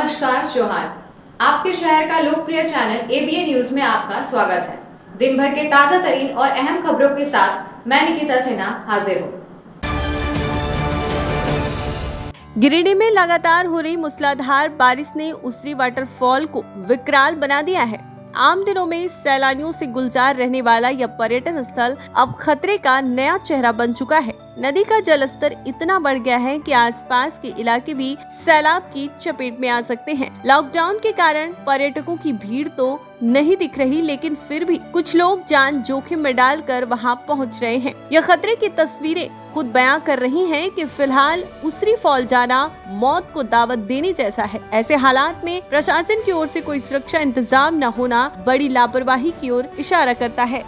नमस्कार जोहार। आपके शहर का लोकप्रिय चैनल एबीए न्यूज में आपका स्वागत है। दिन भर के ताजा तरीन और अहम खबरों के साथ मैं निकिता सिन्हा हाजिर हूँ। गिरिडीह में लगातार हो रही मूसलाधार बारिश ने उसरी वाटरफॉल को विकराल बना दिया है। आम दिनों में सैलानियों से गुलजार रहने वाला यह पर्यटन स्थल अब खतरे का नया चेहरा बन चुका है। नदी का जलस्तर इतना बढ़ गया है कि आसपास के इलाके भी सैलाब की चपेट में आ सकते हैं। लॉकडाउन के कारण पर्यटकों की भीड़ तो नहीं दिख रही, लेकिन फिर भी कुछ लोग जान जोखिम में डालकर वहां पहुंच रहे हैं। यह खतरे की तस्वीरें खुद बयां कर रही हैं कि फिलहाल उसरी फॉल जाना मौत को दावत देने जैसा है। ऐसे हालात में प्रशासन की ओर से कोई सुरक्षा इंतजाम न होना बड़ी लापरवाही की ओर इशारा करता है।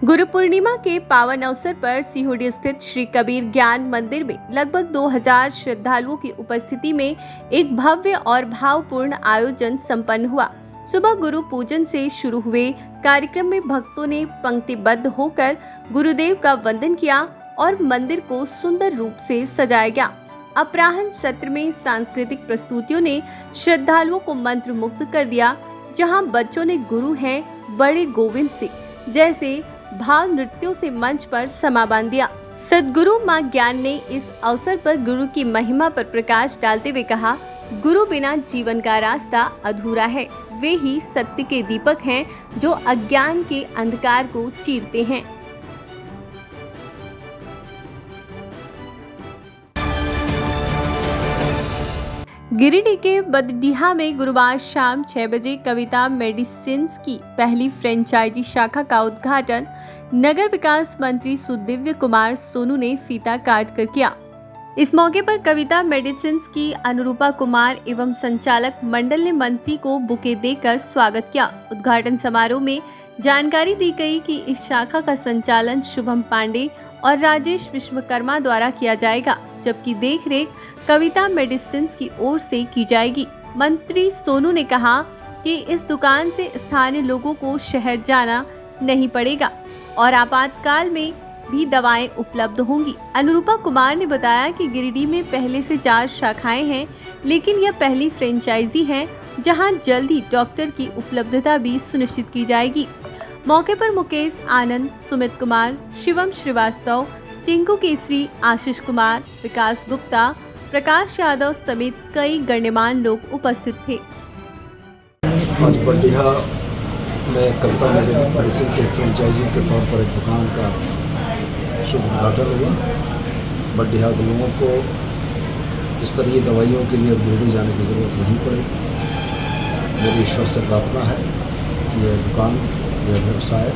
गुरु पूर्णिमा के पावन अवसर पर सीहोडी स्थित श्री कबीर ज्ञान मंदिर में लगभग 2000 श्रद्धालुओं की उपस्थिति में एक भव्य और भावपूर्ण आयोजन संपन्न हुआ। सुबह गुरु पूजन से शुरू हुए कार्यक्रम में भक्तों ने पंक्तिबद्ध होकर गुरुदेव का वंदन किया और मंदिर को सुंदर रूप से सजाया गया। अपराह्न सत्र में सांस्कृतिक प्रस्तुतियों ने श्रद्धालुओं को मंत्र मुग्ध कर दिया, जहां बच्चों ने गुरु हैं बड़े गोविंद से जैसे भाव नृत्यों से मंच पर समा बांध दिया। सद्गुरु मां ज्ञान ने इस अवसर पर गुरु की महिमा पर प्रकाश डालते हुए कहा, गुरु बिना जीवन का रास्ता अधूरा है। वे ही सत्य के दीपक हैं जो अज्ञान के अंधकार को चीरते हैं। गिरिडीह के बदडीहा में गुरुवार शाम 6 बजे कविता मेडिसिन्स की पहली फ्रेंचाइजी शाखा का उद्घाटन नगर विकास मंत्री सुदिव्य कुमार सोनू ने फीता काट कर किया। इस मौके पर कविता मेडिसिन्स की अनुरूपा कुमार एवं संचालक मंडल ने मंत्री को बुके देकर स्वागत किया। उद्घाटन समारोह में जानकारी दी गई कि इस शाखा का संचालन शुभम पांडे और राजेश विश्वकर्मा द्वारा किया जाएगा, जबकि देखरेख कविता मेडिसिन्स की ओर से की जाएगी। मंत्री सोनू ने कहा कि इस दुकान से स्थानीय लोगों को शहर जाना नहीं पड़ेगा और आपातकाल में भी दवाएं उपलब्ध होंगी। अनुरूपा कुमार ने बताया कि गिरिडीह में पहले से 4 शाखाएं हैं, लेकिन यह पहली फ्रेंचाइजी है जहां जल्द ही डॉक्टर की उपलब्धता भी सुनिश्चित की जाएगी। मौके पर मुकेश आनंद, सुमित कुमार, शिवम श्रीवास्तव, टिंकू केसरी, आशीष कुमार, विकास गुप्ता, प्रकाश यादव समेत कई गण्यमान्य लोग उपस्थित थे। आज बड्डीहा में कविता मेडिसिन के फ्रेंचाइजी के तौर पर एक दुकान का शुभ उद्घाटन हुआ। बड्डीहा के लोगों को स्तरीय दवाइयों के लिए अब गिरिडीह जाने की ज़रूरत नहीं पड़ेगी। मेरी ईश्वर से प्रार्थना है कि यह दुकान, यह व्यवसाय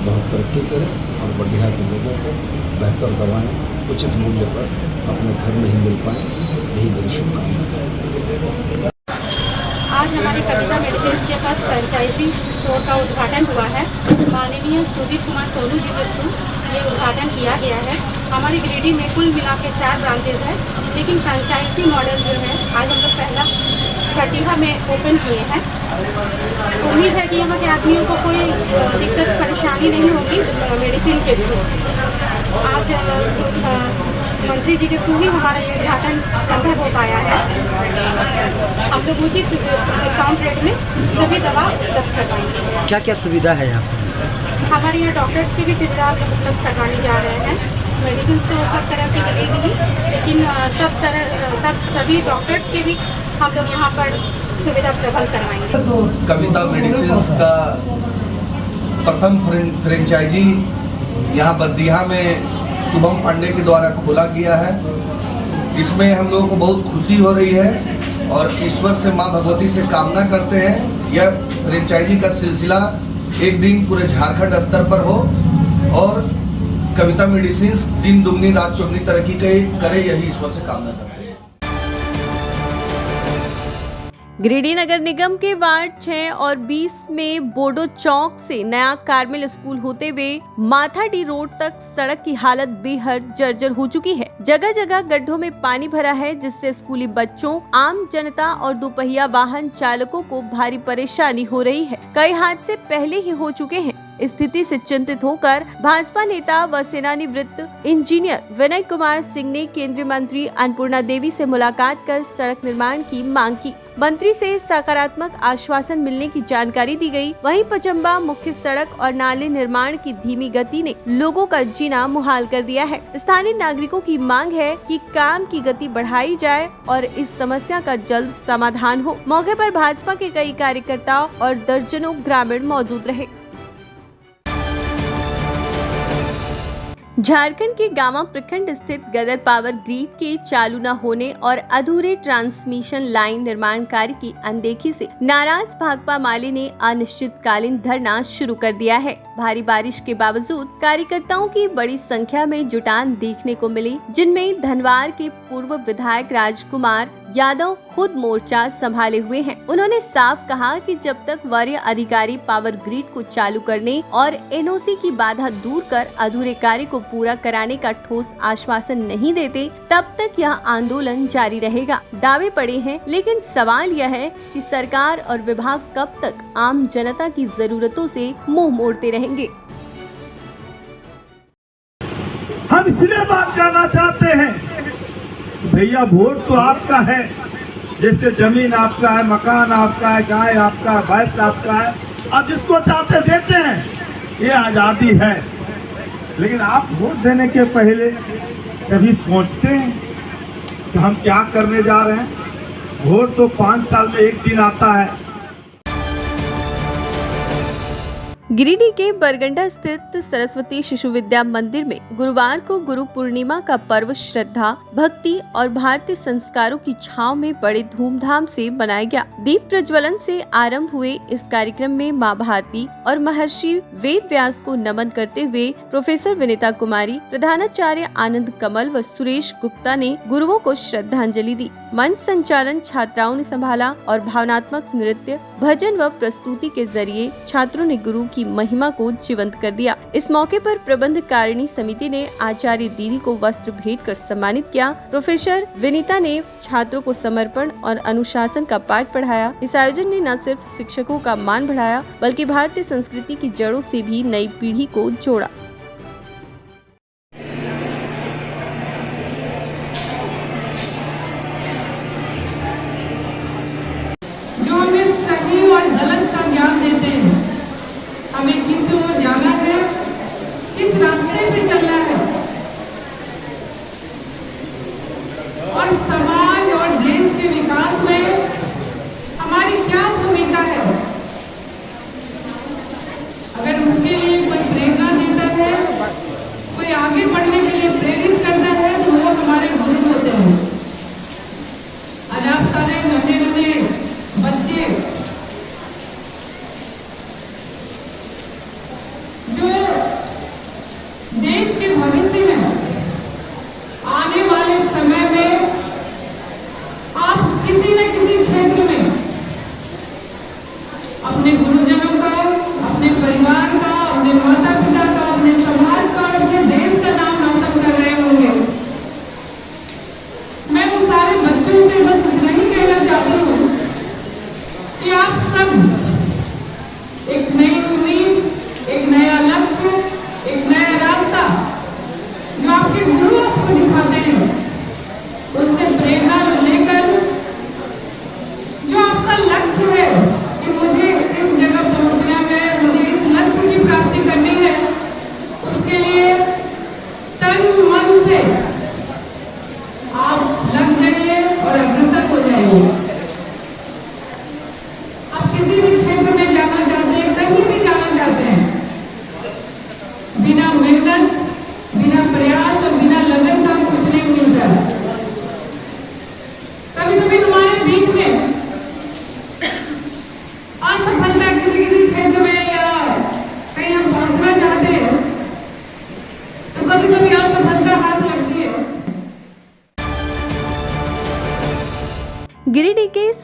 बहुत तरक्की करे और बड्डीहा के लोगों को बेहतर दवाएं उचित मूल्य पर अपने घर में ही मिल पाएँ, यही मेरी शुभकामना है। आज हमारे कविता मेडिसिन के पास फ्रेंचाइजी स्टोर का उद्घाटन हुआ है। माननीय सुदीप कुमार सोनू जी के थ्रू ये उद्घाटन किया गया है। हमारी गिरिडीह में कुल मिला के 4 ब्रांचेज हैं, लेकिन फ्रेंचाइजी मॉडल जो है आज हम लोग पहला बड्डीहा में ओपन किए हैं। उम्मीद है कि यहाँ के आदमियों को कोई दिक्कत परेशानी नहीं होगी मेडिसिन के थ्रू। आज मंत्री जी के थ्रू ही हमारा ये उद्घाटन संभव हो पाया है। हम लोग उचित डिस्काउंट रेट में सभी दवा उपलब्ध करवाएंगे। क्या क्या सुविधा है यहाँ पर? हमारे यहाँ डॉक्टर्स की भी सुविधा उपलब्ध करवाने जा रहे हैं। मेडिसिन तो सब तरह की मिलेगी ही, लेकिन सभी डॉक्टर्स के भी हम लोग यहाँ पर सुविधा प्रबंध करवाएंगे। कविता मेडिसिन्स का प्रथम फ्रेंचाइजी यहाँ बद्दीहा में शुभम पांडे के द्वारा खोला गया है। इसमें हम लोगों को बहुत खुशी हो रही है और ईश्वर से मां भगवती से कामना करते हैं यह फ्रेंचाइजी का सिलसिला एक दिन पूरे झारखंड स्तर पर हो और कविता मेडिसिन्स दिन दुगनी रात चौगनी तरक्की करे, यही ईश्वर से कामना करते हैं। गिरिडीह नगर निगम के वार्ड 6 और 20 में बोडो चौक से नया कार्मेल स्कूल होते हुए माथाडी रोड तक सड़क की हालत बेहद जर्जर हो चुकी है। जगह जगह गड्ढों में पानी भरा है, जिससे स्कूली बच्चों, आम जनता और दोपहिया वाहन चालकों को भारी परेशानी हो रही है। कई हादसे पहले ही हो चुके हैं। स्थिति से चिंतित होकर भाजपा नेता व सेवानिवृत्त इंजीनियर विनय कुमार सिंह ने केंद्रीय मंत्री अन्नपूर्णा देवी से मुलाकात कर सड़क निर्माण की मांग की। मंत्री से सकारात्मक आश्वासन मिलने की जानकारी दी गई। वहीं पचम्बा मुख्य सड़क और नाले निर्माण की धीमी गति ने लोगों का जीना मुहाल कर दिया है। स्थानीय नागरिकों की मांग है कि काम की गति बढ़ाई जाए और इस समस्या का जल्द समाधान हो। मौके पर भाजपा के कई कार्यकर्ता और दर्जनों ग्रामीण मौजूद रहे। झारखंड के गांवा प्रखंड स्थित गदर पावर ग्रिड के चालू न होने और अधूरे ट्रांसमिशन लाइन निर्माण कार्य की अनदेखी से नाराज भाकपा माले ने अनिश्चितकालीन धरना शुरू कर दिया है। भारी बारिश के बावजूद कार्यकर्ताओं की बड़ी संख्या में जुटान देखने को मिली, जिनमें धनवार के पूर्व विधायक राजकुमार यादव खुद मोर्चा संभाले हुए हैं। उन्होंने साफ कहा कि जब तक वरीय अधिकारी पावर ग्रिड को चालू करने और एनओसी की बाधा दूर कर अधूरे कार्य को पूरा कराने का ठोस आश्वासन नहीं देते, तब तक यह आंदोलन जारी रहेगा। दावे पड़े हैं, लेकिन सवाल यह है कि सरकार और विभाग कब तक आम जनता की जरूरतों से मुंह मोड़ते रहेंगे। हम इसलिए बात करना चाहते हैं, भैया वोट तो आपका है, जैसे जमीन आपका है, मकान आपका है, गाय आपका है, भैंस आपका है, आप जिसको चाहते देते हैं, ये आजादी है। लेकिन आप वोट देने के पहले कभी सोचते हैं कि हम क्या करने जा रहे हैं? वोट तो 5 साल में एक दिन आता है। गिरिडीह के बरगंडा स्थित सरस्वती शिशु विद्या मंदिर में गुरुवार को गुरु पूर्णिमा का पर्व श्रद्धा, भक्ति और भारतीय संस्कारों की छांव में बड़े धूमधाम से मनाया गया। दीप प्रज्वलन से आरंभ हुए इस कार्यक्रम में मां भारती और महर्षि वेद व्यास को नमन करते हुए प्रोफेसर विनीता कुमारी, प्रधानाचार्य आनंद कमल व सुरेश गुप्ता ने गुरुओं को श्रद्धांजलि दी। मंच संचालन छात्राओं ने संभाला और भावनात्मक नृत्य, भजन व प्रस्तुति के जरिए छात्रों ने गुरु की महिमा को जीवंत कर दिया। इस मौके पर प्रबंधकारिणी समिति ने आचार्य दीदी को वस्त्र भेंट कर सम्मानित किया। प्रोफेसर विनीता ने छात्रों को समर्पण और अनुशासन का पाठ पढ़ाया। इस आयोजन ने न सिर्फ शिक्षकों का मान बढ़ाया, बल्कि भारतीय संस्कृति की जड़ों से भी नई पीढ़ी को जोड़ा। हमें किस ओर जाना है, किस रास्ते पे चलना है और समाज और देश के विकास में हमारी क्या भूमिका है। अगर उसके लिए कोई प्रेरणा देता है, कोई आगे बढ़ने के लिए प्रेरित करता है, तो वो हमारे गुरु होते हैं। आज आप सारे नन्हे नन्हे बच्चे जो देश के भविष्य में आने वाले समय में आप किसी न किसी क्षेत्र में अपने गुरुजनों का, अपने परिवार का, अपने माता पिता का, अपने समाज का, अपने देश का नाम रोशन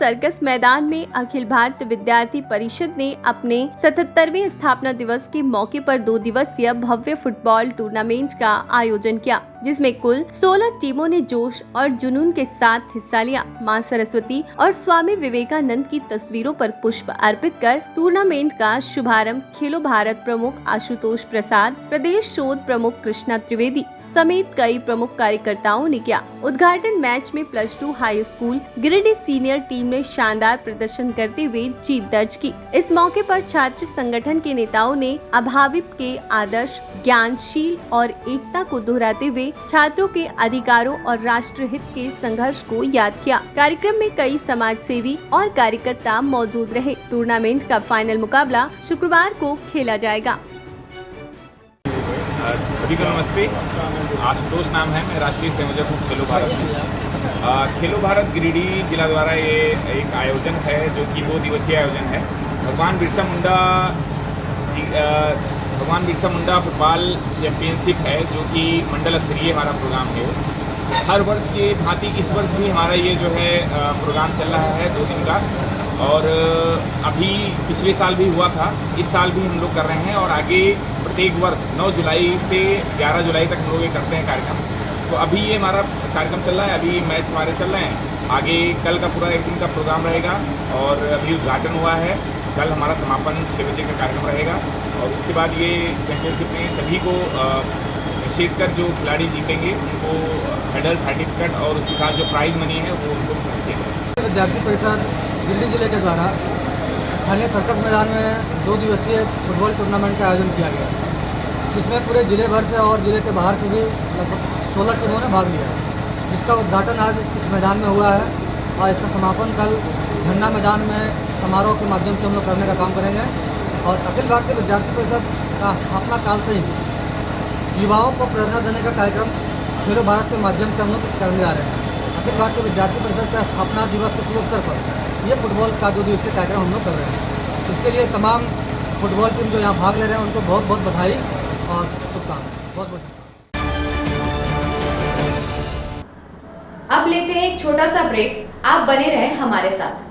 सर्कस मैदान में अखिल भारतीय विद्यार्थी परिषद ने अपने 77वें स्थापना दिवस के मौके पर 2 दिवसीय भव्य फुटबॉल टूर्नामेंट का आयोजन किया, जिसमें कुल 16 टीमों ने जोश और जुनून के साथ हिस्सा लिया। मां सरस्वती और स्वामी विवेकानंद की तस्वीरों पर पुष्प अर्पित कर टूर्नामेंट का शुभारंभ खेलो भारत प्रमुख आशुतोष प्रसाद, प्रदेश शोध प्रमुख कृष्णा त्रिवेदी समेत कई प्रमुख कार्यकर्ताओं ने किया। उद्घाटन मैच में +2 high school Giridih senior team ने शानदार प्रदर्शन करते हुए जीत दर्ज की। इस मौके पर छात्र संगठन के नेताओं ने अभावित के आदर्श, ज्ञानशील और एकता को दोहराते हुए छात्रों के अधिकारों और राष्ट्र हित के संघर्ष को याद किया। कार्यक्रम में कई समाज सेवी और कार्यकर्ता मौजूद रहे। टूर्नामेंट का फाइनल मुकाबला शुक्रवार को खेला जाएगा। सभी को नमस्ते। आशुतोष नाम है, मैं राष्ट्रीय संयोजक हूँ खेलो भारत में। खेलो भारत गिरिडीह जिला द्वारा ये एक आयोजन है जो कि 2 दिवसीय आयोजन है। भगवान बिरसा मुंडा फुटबॉल चैंपियनशिप है जो कि मंडल स्तरीय हमारा प्रोग्राम है। हर वर्ष के भांति इस वर्ष भी हमारा ये जो है प्रोग्राम चल रहा है 2 दिन का, और अभी पिछले साल भी हुआ था, इस साल भी हम लोग कर रहे हैं और आगे प्रत्येक वर्ष 9 जुलाई से 11 जुलाई तक हम लोग ये करते हैं कार्यक्रम। तो अभी ये हमारा कार्यक्रम चल रहा है, अभी मैच हमारे चल रहे हैं। आगे कल का पूरा 1 दिन का प्रोग्राम रहेगा और अभी उद्घाटन हुआ है। कल हमारा समापन 6 बजे का कार्यक्रम रहेगा और उसके बाद ये चैंपियनशिप में सभी को विशेषकर जो खिलाड़ी जीतेंगे उनको मेडल, सर्टिफिकेट और उसके साथ जो प्राइज मनी है वो उनको मिलेगा। विद्यार्थी परिषद गिरिडीह जिले के द्वारा स्थानीय सर्कस मैदान में 2 दिवसीय फुटबॉल टूर्नामेंट का आयोजन किया गया, जिसमें पूरे जिले भर से और जिले के बाहर से भी लगभग 16 टीमों ने भाग लिया, जिसका उद्घाटन आज इस मैदान में हुआ है और इसका समापन कल झंडा मैदान में समारोह के माध्यम से हम लोग करने का काम करेंगे। और अखिल भारतीय विद्यार्थी परिषद का स्थापना काल से ही युवाओं को प्रेरणा देने का कार्यक्रम खेलो भारत के माध्यम से हम लोग करने जा रहे हैं। अखिल भारतीय विद्यार्थी परिषद का स्थापना दिवस के शुभ अवसर पर ये फुटबॉल का 2 दिवसीय कार्यक्रम हम लोग कर रहे हैं। इसके लिए तमाम फुटबॉल टीम जो यहाँ भाग ले रहे हैं उनको बहुत बहुत बधाई और शुभकामनाएं। बहुत बहुत अब लेते हैं एक छोटा सा ब्रेक। आप बने रहें हमारे साथ।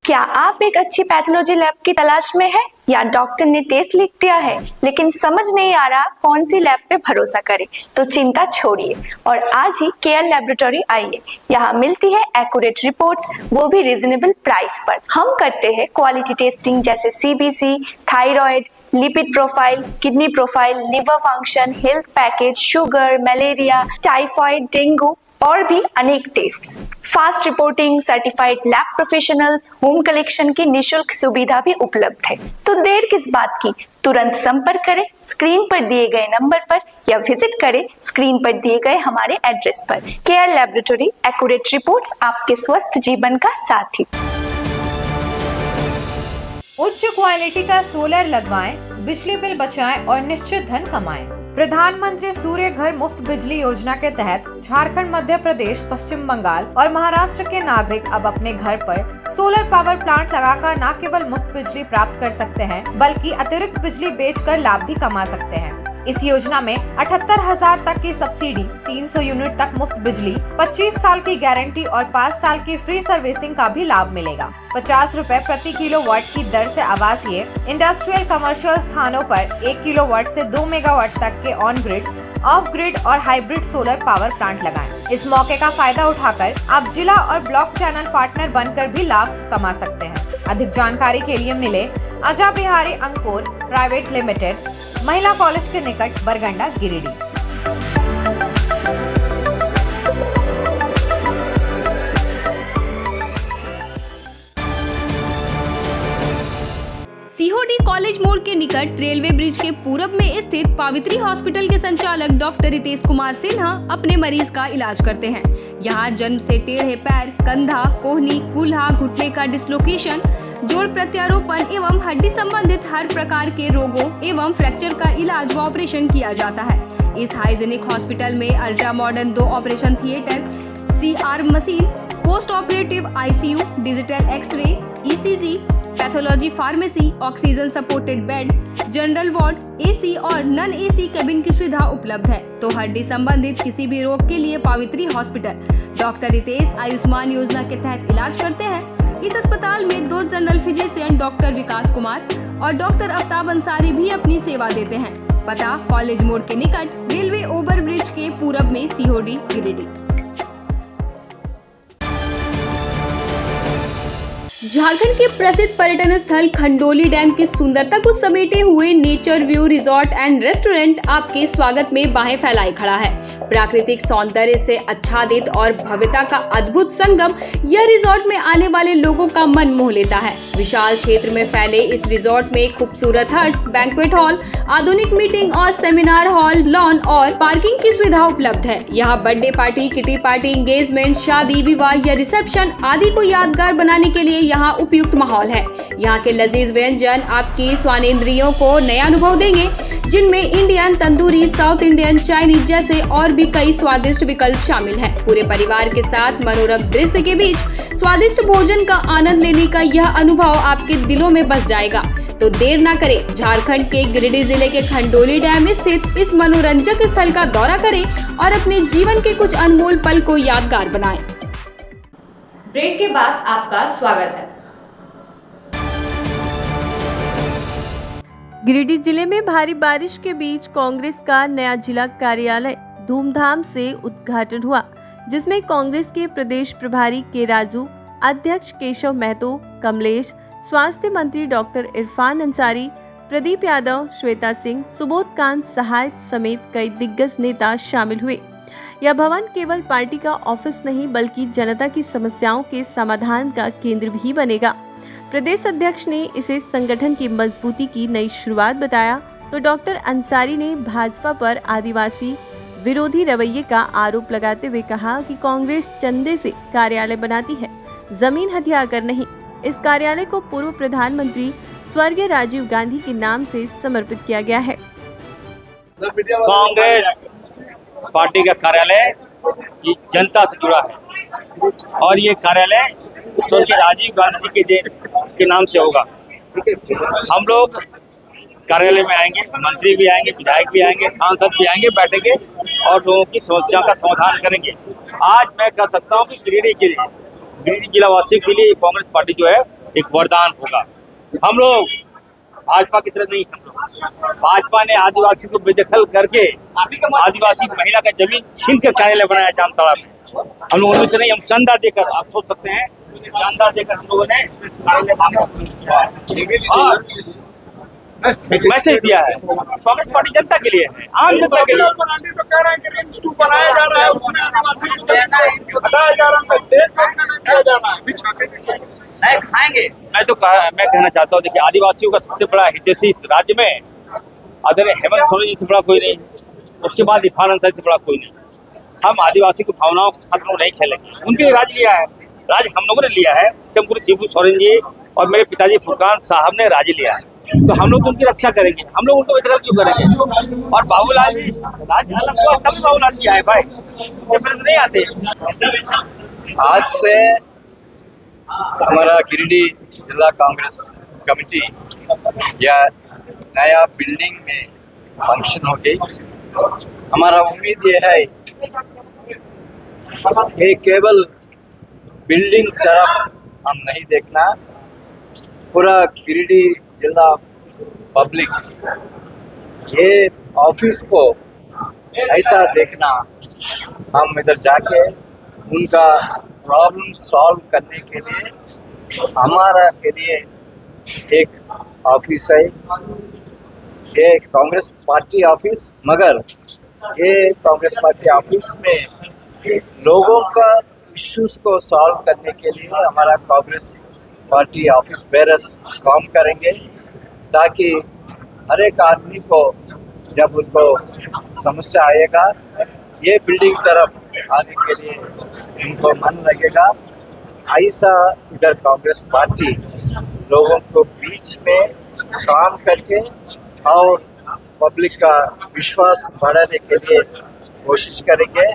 क्या आप एक अच्छी पैथोलॉजी लैब की तलाश में है या डॉक्टर ने टेस्ट लिख दिया है लेकिन समझ नहीं आ रहा कौन सी लैब पे भरोसा करें? तो चिंता छोड़िए और आज ही केयर लैबोरेटरी आइए। यहाँ मिलती है एक्यूरेट रिपोर्ट्स, वो भी रीजनेबल प्राइस पर। हम करते हैं क्वालिटी टेस्टिंग जैसे CBC, thyroid, lipid profile, kidney profile, liver function, health package, sugar, malaria, typhoid, dengue और भी अनेक tests. Fast reporting, certified lab professionals, home collection की निशुल्क सुविधा भी उपलब्ध है। तो देर किस बात की, तुरंत संपर्क करें स्क्रीन पर दिए गए नंबर पर या विजिट करें स्क्रीन पर दिए गए हमारे एड्रेस पर। केयर लैबोरेटरी, एक्यूरेट रिपोर्ट्स, आपके स्वस्थ जीवन का साथी। उच्च क्वालिटी का सोलर लगवाएं, बिजली बिल बचाएं और निश्चित धन कमाएं। प्रधानमंत्री सूर्य घर मुफ्त बिजली योजना के तहत झारखंड, मध्य प्रदेश, पश्चिम बंगाल और महाराष्ट्र के नागरिक अब अपने घर पर सोलर पावर प्लांट लगाकर न केवल मुफ्त बिजली प्राप्त कर सकते हैं बल्कि अतिरिक्त बिजली बेचकर लाभ भी कमा सकते हैं। इस योजना में 78,000 तक की सब्सिडी, 300 यूनिट तक मुफ्त बिजली, 25 साल की गारंटी और 5 साल की फ्री सर्विसिंग का भी लाभ मिलेगा। 50 रुपए प्रति किलोवाट की दर से आवासीय, इंडस्ट्रियल, कमर्शियल स्थानों पर 1 किलोवाट से 2 मेगावाट तक के ऑन ग्रिड, ऑफ ग्रिड और हाइब्रिड सोलर पावर प्लांट लगाएं। इस मौके का फायदा उठाकर आप जिला और ब्लॉक चैनल पार्टनर बनकर भी लाभ कमा सकते हैं। अधिक जानकारी के लिए मिले अजा बिहारी अंकुर प्राइवेट लिमिटेड, महिला कॉलेज के निकट, बरगंडा, गिरिडीह। सीहोडी कॉलेज मोड़ के निकट रेलवे ब्रिज के पूरब में स्थित पावित्री हॉस्पिटल के संचालक डॉक्टर रितेश कुमार सिन्हा अपने मरीज का इलाज करते हैं। यहाँ जन्म से टेढ़े पैर, कंधा, कोहनी, कूल्हा, घुटने का डिसलोकेशन, जोड़ प्रत्यारोपण एवं हड्डी संबंधित हर प्रकार के रोगों एवं फ्रैक्चर का इलाज व ऑपरेशन किया जाता है। इस हाइजेनिक हॉस्पिटल में ultra modern 2 operation theatre, CR machine, post operative ICU, digital X-ray, ECG, pathology pharmacy, oxygen supported bed, general ward, AC और नॉन एसी केबिन की सुविधा उपलब्ध है। तो हड्डी संबंधित किसी भी रोग के लिए पावित्री हॉस्पिटल डॉक्टर रितेश आयुष्मान योजना के तहत इलाज करते हैं। इस अस्पताल में 2 जनरल फिजिशियन डॉक्टर विकास कुमार और डॉक्टर आफ्ताब अंसारी भी अपनी सेवा देते हैं। पता कॉलेज मोड़ के निकट रेलवे ओवर ब्रिज के पूरब में, सीहोडी, गिरिडीह। झारखंड के प्रसिद्ध पर्यटन स्थल खंडोली डैम की सुंदरता को समेटे हुए nature view resort and restaurant आपके स्वागत में बाहें फैलाए खड़ा है। प्राकृतिक सौंदर्य से आच्छादित और भव्यता का अद्भुत संगम यह रिजॉर्ट में आने वाले लोगों का मन मोह लेता है। विशाल क्षेत्र में फैले इस रिजॉर्ट में खूबसूरत हट्स, बैंक्वेट हॉल, आधुनिक मीटिंग और सेमिनार हॉल, लॉन और पार्किंग की सुविधा उपलब्ध है। यहाँ birthday party, kitty party, engagement, शादी, विवाह या रिसेप्शन आदि को यादगार बनाने के लिए यहाँ उपयुक्त माहौल है। यहाँ के लजीज व्यंजन आपकी स्वानेंद्रियों को नया अनुभव देंगे, जिनमें Indian, tandoori, south Indian, Chinese जैसे और भी कई स्वादिष्ट विकल्प शामिल हैं। पूरे परिवार के साथ मनोरम दृश्य के बीच स्वादिष्ट भोजन का आनंद लेने का यह अनुभव आपके दिलों में बस जाएगा। तो देर ना करें, झारखंड के गिरिडीह जिले के खंडोली डैम स्थित इस मनोरंजक स्थल का दौरा करें और अपने जीवन के कुछ अनमोल पल को यादगार बनाएं। ब्रेक के बाद आपका स्वागत है। गिरिडीह जिले में भारी बारिश के बीच कांग्रेस का नया जिला कार्यालय धूमधाम से उद्घाटन हुआ, जिसमें कांग्रेस के प्रदेश प्रभारी के राजू, अध्यक्ष केशव महतो, कमलेश, स्वास्थ्य मंत्री डॉक्टर इरफान अंसारी, प्रदीप यादव, श्वेता सिंह, सुबोध कांत सहाय समेत कई दिग्गज नेता शामिल हुए। यह भवन केवल पार्टी का ऑफिस नहीं बल्कि जनता की समस्याओं के समाधान का केंद्र भी बनेगा। प्रदेश अध्यक्ष ने इसे संगठन की मजबूती की नई शुरुआत बताया, तो डॉक्टर अंसारी ने भाजपा पर आदिवासी विरोधी रवैये का आरोप लगाते हुए कहा कि कांग्रेस चंदे से कार्यालय बनाती है, जमीन हथिया कर नहीं। इस कार्यालय को पूर्व प्रधानमंत्री स्वर्गीय राजीव गांधी के नाम से समर्पित किया गया है। कांग्रेस पार्टी का कार्यालय जनता से जुड़ा है और ये कार्यालय स्वर्गीय राजीव गांधी जी के नाम से होगा। हम लोग कार्यालय में आएंगे, मंत्री भी आएंगे, विधायक भी आएंगे, सांसद भी आएंगे, बैठेंगे और लोगों की समस्याओं का समाधान करेंगे। आज मैं कह सकता हूँ कि गिरिडीह जिलावासियों के लिए कांग्रेस पार्टी जो है एक वरदान होगा। हम लोग भाजपा की तरह नहीं, हम लोग भाजपा ने आदिवासी को बेदखल करके आदिवासी महिला का जमीन छीन कर कार्यालय बनाया जामताड़ा में। हम लोगों ने नहीं, हम चंदा देकर, आप सोच सकते हैं, चंदा देकर हम लोगों ने मैसेज दिया है। कांग्रेस पार्टी जनता के लिए है, आम जनता के लिए। तो कह रहे हैं कि रिम्स 2 बनाया जा रहा है, उसमें आदिवासी को हटाया जा रहा है, खाएंगे। मैं कहना चाहता हूँ, देखिए आदिवासियों का सबसे बड़ा हितैषी इस राज्य में आदरणीय हेमंत सोरेन जी से बड़ा कोई नहीं, उसके बाद इरफान अंसारी से बड़ा कोई नहीं। हम आदिवासी की भावनाओं के साथ लोग नहीं खेलेंगे। उनके लिए राज लिया है, राज हम लोगों ने लिया है। शंकुर शिबू सोरेन जी और मेरे पिताजी फुरकान साहब ने राज लिया है, तो हम लोग उनकी रक्षा करेंगे। हम लोग उनको बेदखल क्यों करेंगे? और बाबूलाल जी राज अलग हुआ, तभी बाबूलाल जी आए भाई, उससे नहीं आते। आज से हमारा गिरिडीह जिला कांग्रेस कमेटी या नया बिल्डिंग में फंक्शन हो गई। हमारा उम्मीद ये है कि केवल बिल्डिंग तरफ हम नहीं देखना, पूरा गिरिडीह जिला पब्लिक ये ऑफिस को ऐसा देखना, हम इधर जाके उनका प्रॉब्लम सॉल्व करने के लिए हमारा के लिए एक ऑफिस है। ये कांग्रेस पार्टी ऑफिस, मगर ये कांग्रेस पार्टी ऑफिस में लोगों का इश्यूज को सॉल्व करने के लिए हमारा कांग्रेस पार्टी ऑफिस बेरस काम करेंगे, ताकि हर एक आदमी को जब उनको समस्या आएगा ये बिल्डिंग तरफ आने के लिए उनको मन लगेगा। ऐसा इधर कांग्रेस पार्टी लोगों को बीच में काम करके और पब्लिक का विश्वास बढ़ाने के लिए कोशिश करेंगे।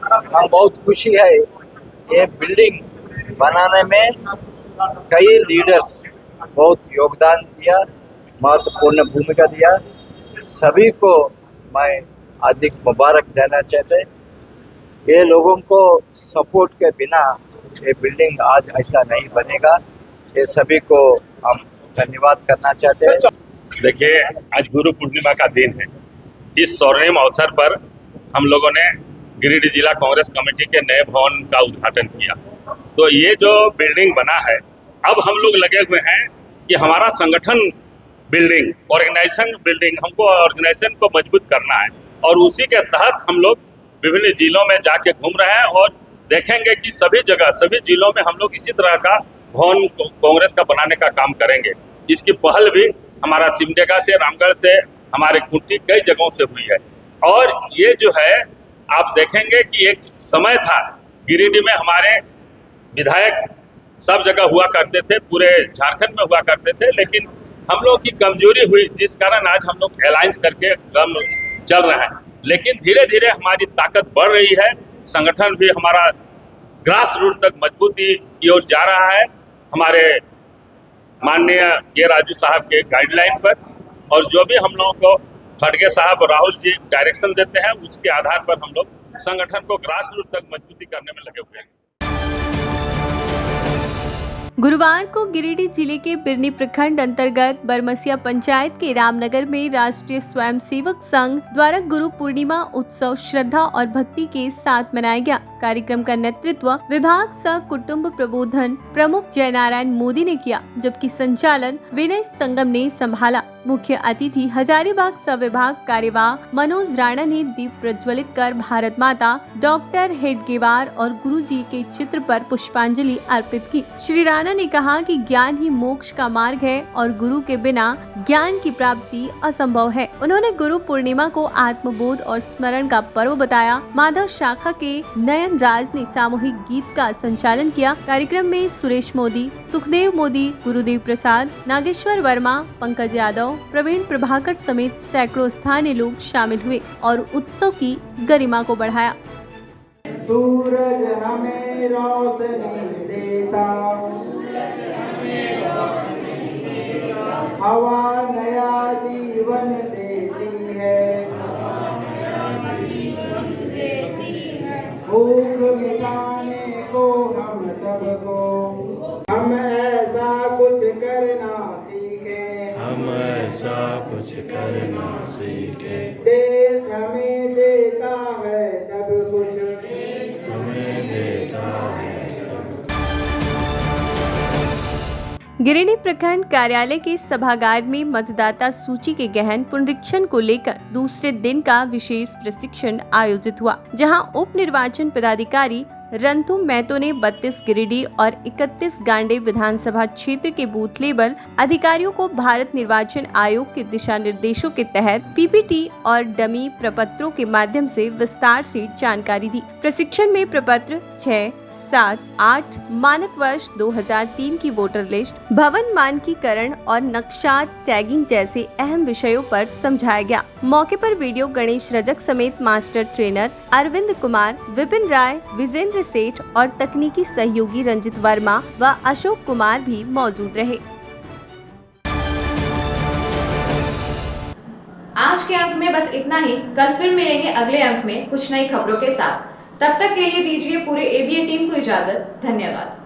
हम बहुत खुशी है ये बिल्डिंग बनाने में कई लीडर्स बहुत योगदान दिया, महत्वपूर्ण भूमिका दिया। सभी को मैं अधिक मुबारक देना चाहते। ये लोगों को सपोर्ट के बिना ये बिल्डिंग आज ऐसा नहीं बनेगा। ये सभी को हम धन्यवाद करना चाहते हैं। देखिए, आज गुरु पूर्णिमा का दिन है। इस स्वर्णिम अवसर पर हम लोगों ने गिरिडीह जिला कांग्रेस कमेटी के नए भवन का उद्घाटन किया। तो ये जो बिल्डिंग बना है, अब हम लोग लगे हुए हैं कि हमारा संगठन बिल्डिंग, ऑर्गेनाइजेशन बिल्डिंग, हमको ऑर्गेनाइजेशन को मजबूत करना है और उसी के तहत हम लोग विभिन्न जिलों में जाके घूम रहे हैं और देखेंगे कि सभी जगह, सभी जिलों में हम लोग इसी तरह का भवन कांग्रेस का बनाने का काम करेंगे। इसकी पहल भी हमारा सिमडेगा से, रामगढ़ से, हमारे खूंटी कई जगहों से हुई है। और ये जो है आप देखेंगे कि एक समय था गिरिडीह में हमारे विधायक सब जगह हुआ करते थे, पूरे झारखंड में हुआ करते थे, लेकिन हम लोग की कमजोरी हुई जिस कारण आज हम लोग अलायंस करके काम चल रहे हैं। लेकिन धीरे धीरे हमारी ताकत बढ़ रही है, संगठन भी हमारा ग्रास रूट तक मजबूती की ओर जा रहा है हमारे माननीय के राजू साहब के गाइडलाइन पर। और जो भी हम लोगों को खड़गे साहब और राहुल जी डायरेक्शन देते हैं, उसके आधार पर हम लोग संगठन को ग्रास रूट तक मजबूती करने में लगे हुए हैं। गुरुवार को गिरिडीह जिले के बिरनी प्रखंड अंतर्गत बरमसिया पंचायत के रामनगर में राष्ट्रीय स्वयंसेवक संघ द्वारा गुरु पूर्णिमा उत्सव श्रद्धा और भक्ति के साथ मनाया गया। कार्यक्रम का नेतृत्व विभाग सह कुटुंब प्रबोधन प्रमुख जयनारायण मोदी ने किया, जबकि संचालन विनय संगम ने संभाला। मुख्य अतिथि हजारीबाग सह विभाग कार्यवाह मनोज राणा ने दीप प्रज्वलित कर भारत माता, डॉक्टर हेडगेवार और गुरु जी के चित्र पर पुष्पांजलि अर्पित की। श्री राणा ने कहा कि ज्ञान ही मोक्ष का मार्ग है और गुरु के बिना ज्ञान की प्राप्ति असंभव है। उन्होंने गुरु पूर्णिमा को आत्मबोध और स्मरण का पर्व बताया। माधव शाखा के नयन राज ने सामूहिक गीत का संचालन किया। कार्यक्रम में सुरेश मोदी, सुखदेव मोदी, गुरुदेव प्रसाद, नागेश्वर वर्मा, पंकज यादव, प्रवीण प्रभाकर समेत सैकड़ों स्थानीय लोग शामिल हुए और उत्सव की गरिमा को बढ़ाया। सूरज हमें रोशनी देता, हवा नया जीवन देती है, भूख मिटाने को हम सबको, हम ऐसा कुछ करना सीखे, हम ऐसा कुछ करना सीखे। देश हमें देता है सब कुछ, हमें देता है। गिरिडीह प्रखंड कार्यालय के सभागार में मतदाता सूची के गहन पुनरीक्षण को लेकर दूसरे दिन का विशेष प्रशिक्षण आयोजित हुआ, जहां उप निर्वाचन पदाधिकारी रंतु महतो ने 32 गिरिडीह और 31 गांडे विधानसभा क्षेत्र के बूथ लेवल अधिकारियों को भारत निर्वाचन आयोग के दिशा निर्देशों के तहत पीपीटी और डमी प्रपत्रों के माध्यम से विस्तार से जानकारी दी। प्रशिक्षण में प्रपत्र 6, 7, 8, मानक वर्ष 2003 की वोटर लिस्ट, भवन मानकीकरण और नक्शा टैगिंग जैसे अहम विषयों पर समझाया गया। मौके पर वीडियो गणेश रजक समेत मास्टर ट्रेनर अरविंद कुमार, विपिन राय, विजेंद्र सेठ और तकनीकी सहयोगी रंजित वर्मा व अशोक कुमार भी मौजूद रहे। आज के अंक में बस इतना ही। कल फिर मिलेंगे अगले अंक में कुछ नई खबरों के साथ। तब तक के लिए दीजिए पूरे एबीएन टीम को इजाजत। धन्यवाद।